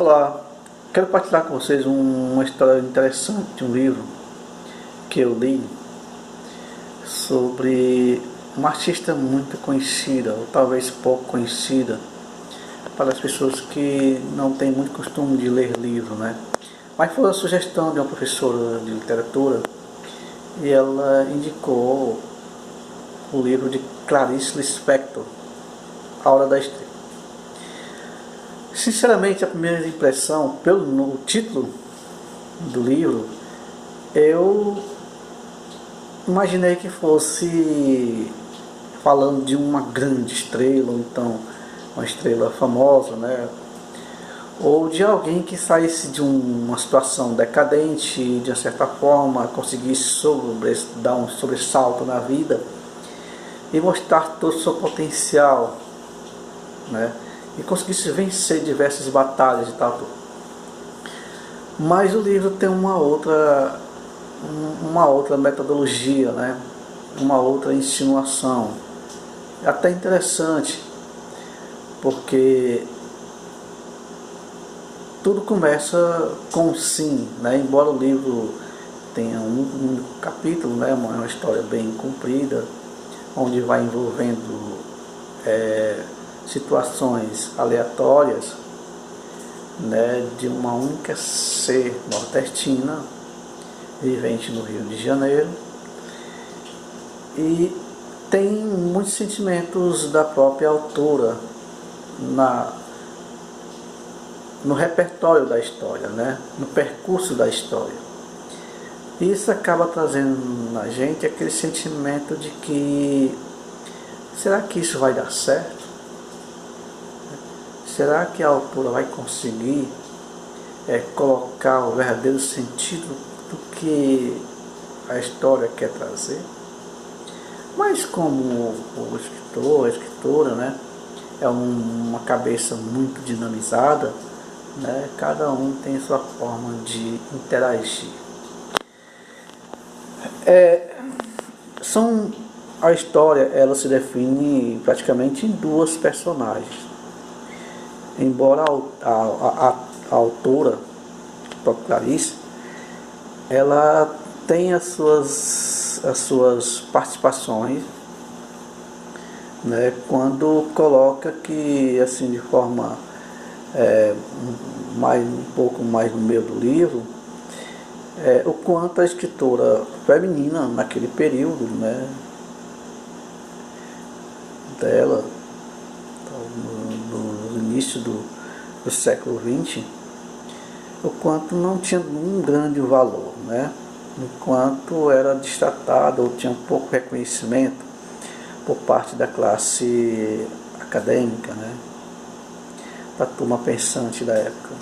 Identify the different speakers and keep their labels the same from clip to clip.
Speaker 1: Olá, quero partilhar com vocês uma história interessante de um livro que eu li sobre uma artista muito conhecida, ou talvez pouco conhecida, para as pessoas que não têm muito costume de ler livro, né? Mas foi a sugestão de uma professora de literatura e ela indicou o livro de Clarice Lispector, A Hora da Estrela. Sinceramente, a primeira impressão, pelo título do livro, eu imaginei que fosse falando de uma grande estrela, ou então uma estrela famosa, né? Ou de alguém que saísse de uma situação decadente e de uma certa forma conseguisse dar um sobressalto na vida e mostrar todo o seu potencial, né? E conseguisse vencer diversas batalhas e tal. Mas o livro tem uma outra metodologia, né? Uma outra insinuação. É até interessante, porque tudo começa com um sim, né? Embora o livro tenha um único capítulo, né? Uma história bem comprida, onde vai envolvendo situações aleatórias, né, de uma única ser nordestina vivente no Rio de Janeiro, e tem muitos sentimentos da própria autora no repertório da história, né, no percurso da história. E isso acaba trazendo na gente aquele sentimento de que será que isso vai dar certo? Será que a autora vai conseguir colocar o verdadeiro sentido do que a história quer trazer? Mas como o escritor, a escritora, né, é uma cabeça muito dinamizada, né, cada um tem sua forma de interagir. A história ela se define praticamente em duas personagens. Embora a autora, a própria Clarice, ela tem as suas participações, né, quando coloca que, assim, de forma um pouco mais no meio do livro, o quanto a escritora feminina naquele período, né, dela, no início do século XX, o quanto não tinha um grande valor, né? Enquanto era destratado ou tinha pouco reconhecimento por parte da classe acadêmica, né? Da turma pensante da época.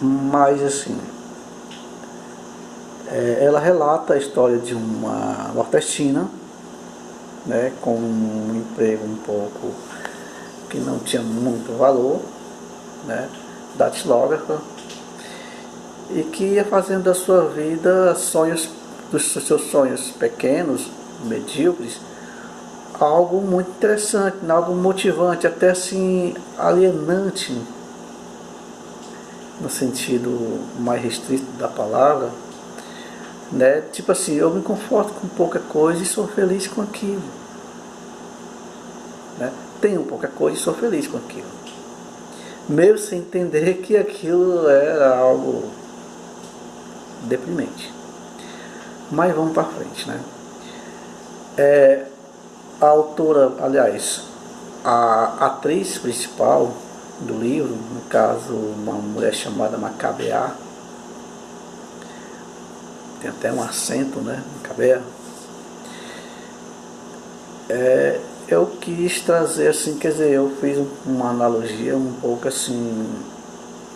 Speaker 1: Mas assim, ela relata a história de uma nordestina, né, com um emprego um pouco que não tinha muito valor, né, datilógrafa, e que ia fazendo da sua vida dos seus sonhos pequenos, medíocres, algo muito interessante, algo motivante, até assim alienante, no sentido mais restrito da palavra, né? Tipo assim, eu me conforto com pouca coisa e sou feliz com aquilo, né? Tenho pouca coisa e sou feliz com aquilo, mesmo sem entender que aquilo era algo deprimente. Mas vamos para frente, né? A autora, aliás, a atriz principal do livro, no caso uma mulher chamada Macabea, tem até um acento, né, Macabea, eu quis trazer assim, quer dizer, eu fiz uma analogia um pouco assim,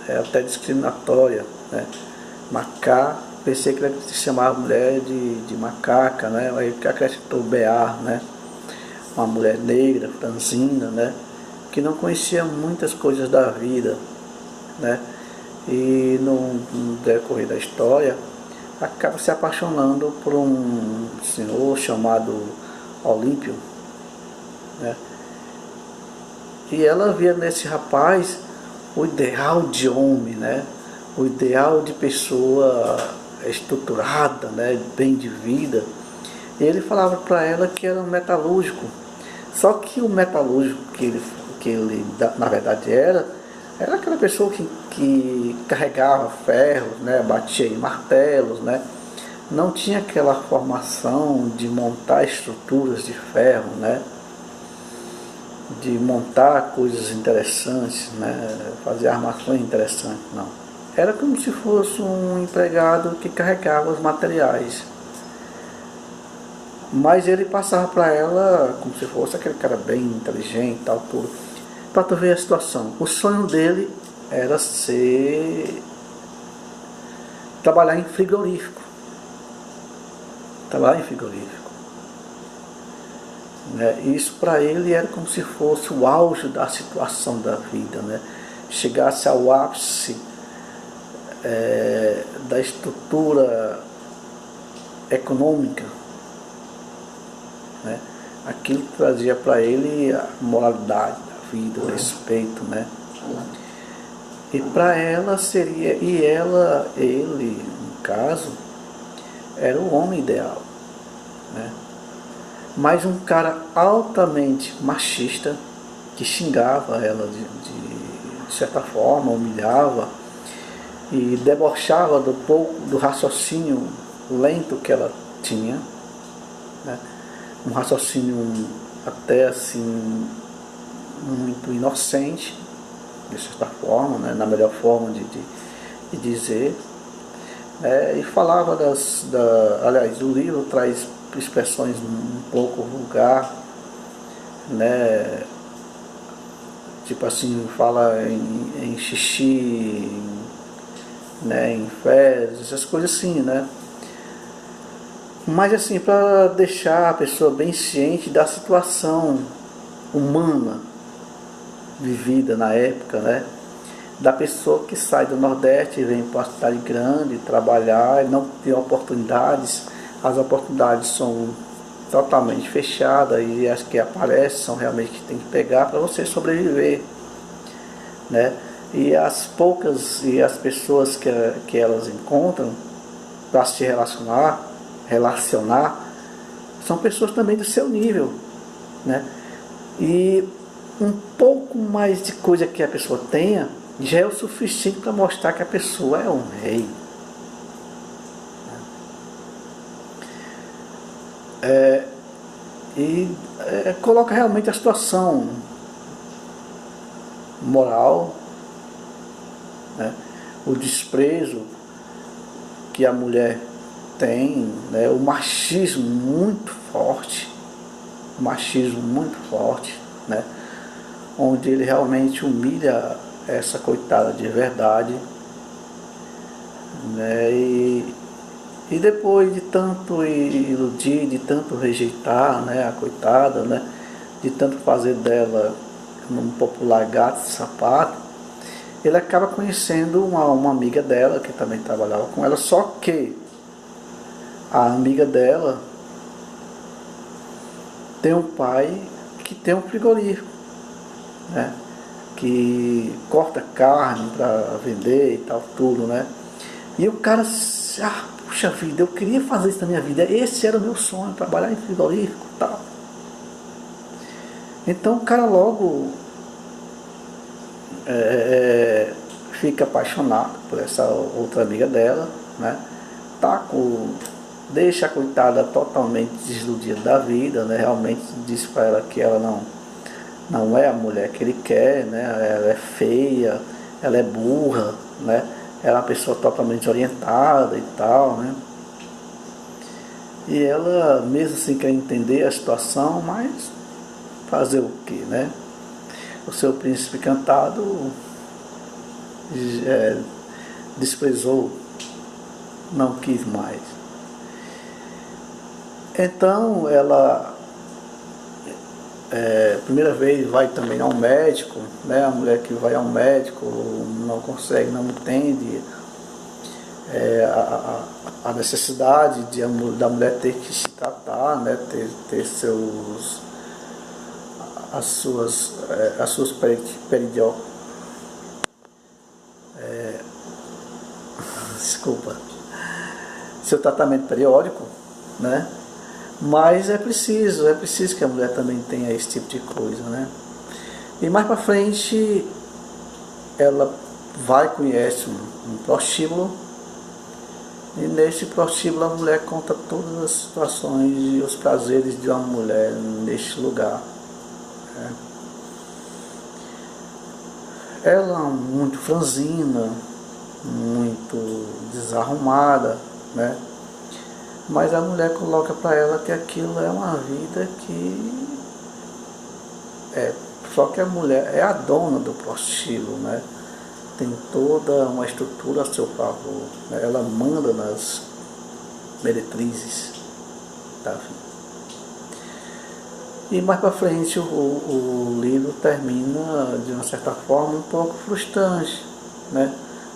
Speaker 1: até discriminatória, né? Macá, pensei que ele se chamava mulher de macaca, né? Aí acrescentou Bear, né? Uma mulher negra, franzina, né? Que não conhecia muitas coisas da vida, né? E no decorrer da história acaba se apaixonando por um senhor chamado Olímpio, né? E ela via nesse rapaz o ideal de homem, né? O ideal de pessoa estruturada, né? Bem de vida. E ele falava para ela que era um metalúrgico. Só que o metalúrgico que ele na verdade era aquela pessoa que carregava ferros, né? Batia em martelos, né? Não tinha aquela formação de montar estruturas de ferro, né? De montar coisas interessantes, né? Fazer armações interessantes, não. Era como se fosse um empregado que carregava os materiais. Mas ele passava para ela como se fosse aquele cara bem inteligente, tal, tudo. Para tu ver a situação. O sonho dele era trabalhar em frigorífico. Trabalhar em frigorífico. Né? Isso para ele era como se fosse o auge da situação da vida, né? Chegasse ao ápice da estrutura econômica, né? Aquilo que trazia para ele a moralidade da vida, o respeito, né? E para ela seria, ele, no caso, era o homem ideal, né? Mas um cara altamente machista, que xingava ela de certa forma, humilhava e debochava do raciocínio lento que ela tinha, né? Um raciocínio até assim muito inocente, de certa forma, né? Na melhor forma de dizer, e falava aliás, o livro traz expressões um pouco vulgar, né? Tipo assim, fala em xixi, né? Em fezes, essas coisas assim, né? Mas assim, para deixar a pessoa bem ciente da situação humana vivida na época, né? Da pessoa que sai do Nordeste e vem para uma cidade grande trabalhar e não tem oportunidades. As oportunidades são totalmente fechadas e as que aparecem são realmente que tem que pegar para você sobreviver, né? E as pessoas que elas encontram para se relacionar são pessoas também do seu nível, né? E um pouco mais de coisa que a pessoa tenha já é o suficiente para mostrar que a pessoa é um rei. Coloca realmente a situação moral, né? O desprezo que a mulher tem, né? O machismo muito forte, né? Onde ele realmente humilha essa coitada de verdade, né? E depois de tanto iludir, de tanto rejeitar, né, a coitada, né, de tanto fazer dela um popular gato de sapato, ele acaba conhecendo uma amiga dela que também trabalhava com ela, só que a amiga dela tem um pai que tem um frigorífico, né, que corta carne para vender e tal, tudo, né? E o cara, puxa vida, eu queria fazer isso na minha vida, esse era o meu sonho, trabalhar em frigorífico e tal. Então o cara logo fica apaixonado por essa outra amiga dela, né? Deixa a coitada totalmente desiludida da vida, né? Realmente diz para ela que ela não é a mulher que ele quer, né? Ela é feia, ela é burra, né? Ela é uma pessoa totalmente orientada e tal, né? E ela, mesmo sem querer entender a situação, mas fazer o que, né? O seu príncipe encantado desprezou, não quis mais. Então ela, primeira vez, vai também ao médico, né? A mulher que vai ao médico não consegue, não entende a necessidade da mulher ter que se tratar, né? ter as suas desculpa, seu tratamento periódico, né? Mas é preciso que a mulher também tenha esse tipo de coisa, né? E mais para frente ela vai conhece um prostíbulo, e nesse prostíbulo a mulher conta todas as situações e os prazeres de uma mulher neste lugar, né? Ela muito franzina, muito desarrumada, né? Mas a mulher coloca para ela que aquilo é uma vida que só que a mulher é a dona do prostíbulo, né? Tem toda uma estrutura a seu favor, né? Ela manda nas meretrizes da vida. E mais para frente o livro termina de uma certa forma um pouco frustrante, né?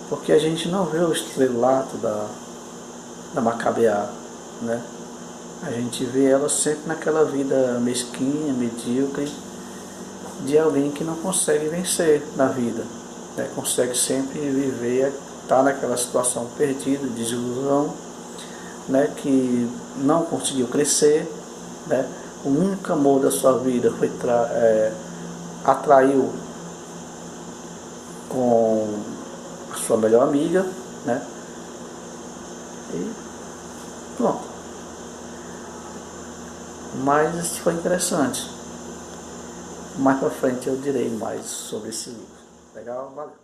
Speaker 1: Porque a gente não vê o estrelato da Macabeá, né? A gente vê ela sempre naquela vida mesquinha, medíocre, de alguém que não consegue vencer na vida, né? Consegue sempre viver, estar naquela situação perdida, desilusão, né? Que não conseguiu crescer, né? O único amor da sua vida foi atraiu com a sua melhor amiga, né? E pronto. Mas isso foi interessante. Mais pra frente eu direi mais sobre esse livro. Legal? Valeu.